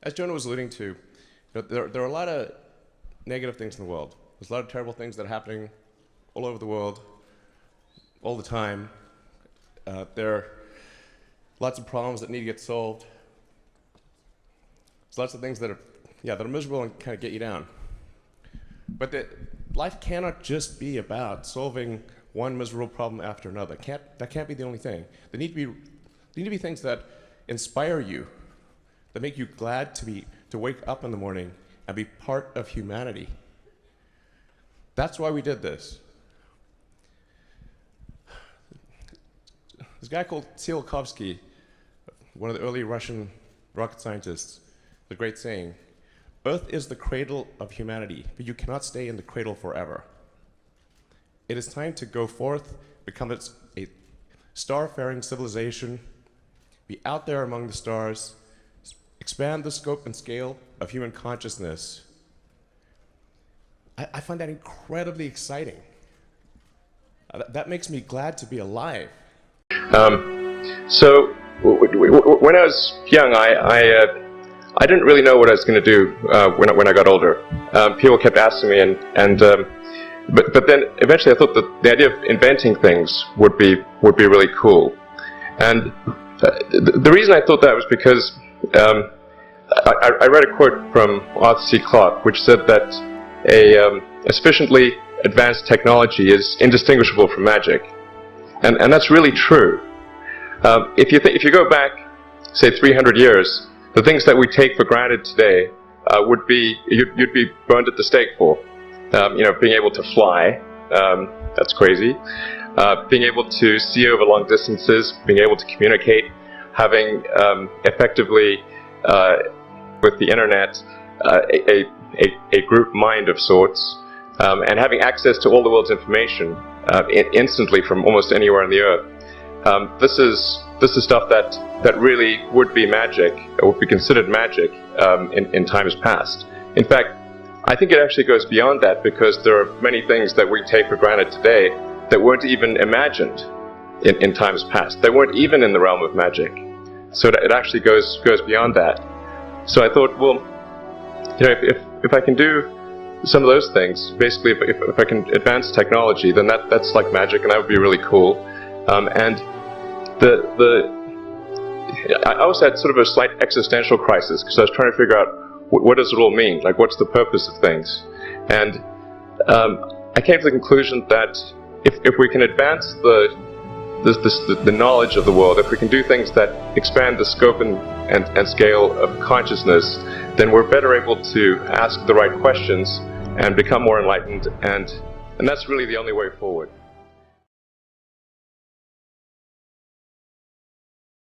As Jonah was alluding to, there are a lot of negative things in the world. There's a lot of terrible things that are happening all over the world, all the time. There are lots of problems that need to get solved. There's lots of things that are miserable and kind of get you down. But life cannot just be about solving one miserable problem after another. That can't be the only thing. There need to be things that inspire you, that make you glad to wake up in the morning and be part of humanity. That's why we did this. This guy called Tsiolkovsky, one of the early Russian rocket scientists, the great saying, "Earth is the cradle of humanity, but you cannot stay in the cradle forever." It is time to go forth, become a star-faring civilization, be out there among the stars, expand the scope and scale of human consciousness. I find that incredibly exciting. That makes me glad to be alive. So when I was young, I didn't really know what I was going to do when I got older. People kept asking me, but then eventually I thought that the idea of inventing things would be really cool. And the reason I thought that was because I read a quote from Arthur C. Clarke, which said that a sufficiently advanced technology is indistinguishable from magic, and that's really true. If you go back, say 300 years, the things that we take for granted today you'd be burned at the stake for. Being able to fly, that's crazy. Being able to see over long distances, being able to communicate, having effectively with the internet a group mind of sorts, and having access to all the world's information instantly from almost anywhere on the earth. This is stuff that really would be magic, or would be considered magic in times past. In fact, I think it actually goes beyond that, because there are many things that we take for granted today that weren't even imagined in times past. They weren't even in the realm of magic. So it actually goes beyond that. So I thought, well, if I can do some of those things, basically if I can advance technology, then that's like magic, and that would be really cool. And I also had sort of a slight existential crisis, because I was trying to figure out what does it all mean? Like, what's the purpose of things? And I came to the conclusion that if we can advance the knowledge of the world, if we can do things that expand the scope and scale of consciousness, then we're better able to ask the right questions and become more enlightened, and that's really the only way forward.